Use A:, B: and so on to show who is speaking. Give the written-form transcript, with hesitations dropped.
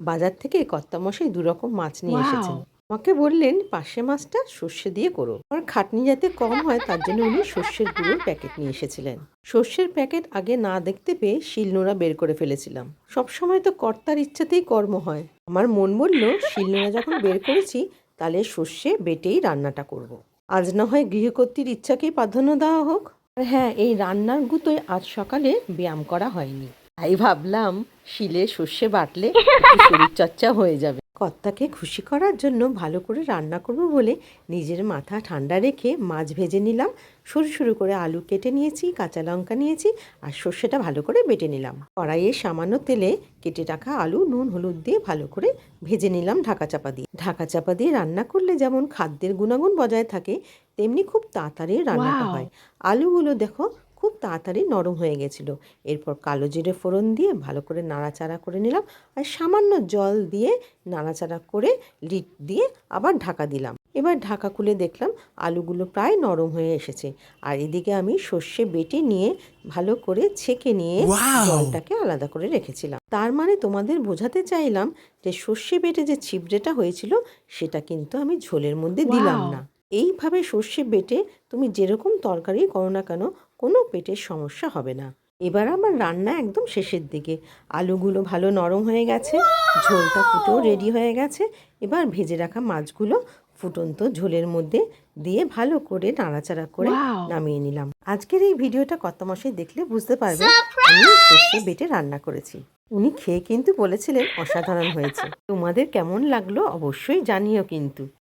A: বাজার থেকে কর্তামশাই দুরকম মাছ নিয়ে এসেছেন।
B: ওয়াও!
A: আমাকে বললেন পার্শে মাছটা সর্ষে দিয়ে করো। আমার খাটনি যাতে কম হয় তার জন্য উনি সর্ষের গুঁড়োর প্যাকেট নিয়ে এসেছিলেন। সর্ষের প্যাকেট আগে না দেখতে পেয়ে শিলনোড়া বের করে ফেলেছিলাম। সবসময় তো কর্তার ইচ্ছাতেই কর্ম হয়। আমার মন বলল শিলনোড়া যখন বের করেছি তাহলে সর্ষে বেটেই রান্নাটা করব। আজ না হয় গৃহকর্ত্রীর ইচ্ছাকেই প্রাধান্য দেওয়া হোক। আর হ্যাঁ, এই রান্নার গুতোয় আজ সকালে ব্যায়াম করা হয়নি, তাই ভাবলাম শিলে সর্ষে বাটলে একটু শরীরচর্চা হয়ে যাবে। কর্তাকে খুশি করার জন্য ভালো করে রান্না করব বলে নিজের মাথা ঠান্ডা রেখে মাছ ভেজে নিলাম। সরু সরু করে আলু কেটে নিয়েছি, কাঁচা লঙ্কা নিয়েছি আর সর্ষেটা ভালো করে বেটে নিলাম। কড়াইয়ে সামান্য তেলে কেটে রাখা আলু নুন হলুদ দিয়ে ভালো করে ভেজে নিলাম ঢাকা চাপা দিয়ে। ঢাকা চাপা দিয়ে রান্না করলে যেমন খাদ্যের গুণাগুণ বজায় থাকে, তেমনি খুব তাড়াতাড়ি রান্নাটা
B: ওয়াও!
A: হয়। আলুগুলো দেখো খুব তাড়াতাড়ি নরম হয়ে গেছিলো। এরপর কালো জিরে ফোড়ন দিয়ে ভালো করে নাড়াচাড়া করে নিলাম আর সামান্য জল দিয়ে নাড়াচাড়া করে লিড দিয়ে আবার ঢাকা দিলাম। এবার ঢাকা খুলে দেখলাম আলুগুলো প্রায় নরম হয়ে এসেছে। আর এদিকে আমি সর্ষে বেটে নিয়ে ভালো করে ছেঁকে নিয়ে জলটাকে আলাদা করে রেখেছিলাম। তার মানে তোমাদের বোঝাতে চাইলাম যে সর্ষে বেটে যে ছিবড়েটা হয়েছিল সেটা কিন্তু আমি ঝোলের মধ্যে দিলাম
B: ওয়াও!
A: না। এইভাবে সর্ষে বেটে তুমি যেরকম তরকারি করো না কেন কোনো পেটের সমস্যা হবে না। এবার আমার রান্না একদম শেষের দিকে। আলুগুলো ভালো নরম হয়ে গেছে, ঝোলটা ফুটেও রেডি হয়ে গেছে। এবার ভেজে রাখা মাছগুলো ফুটন্ত ঝোলের মধ্যে দিয়ে ভালো করে নাড়াচাড়া করে
B: ওয়াও!
A: নামিয়ে নিলাম। আজকের এই ভিডিওটা কর্তামশাই দেখলে বুঝতে পারবে আমি সর্ষে বেটে রান্না করেছি। উনি খেয়ে কিন্তু বলেছিলেন অসাধারণ হয়েছে। তোমাদের কেমন লাগলো অবশ্যই জানিও কিন্তু।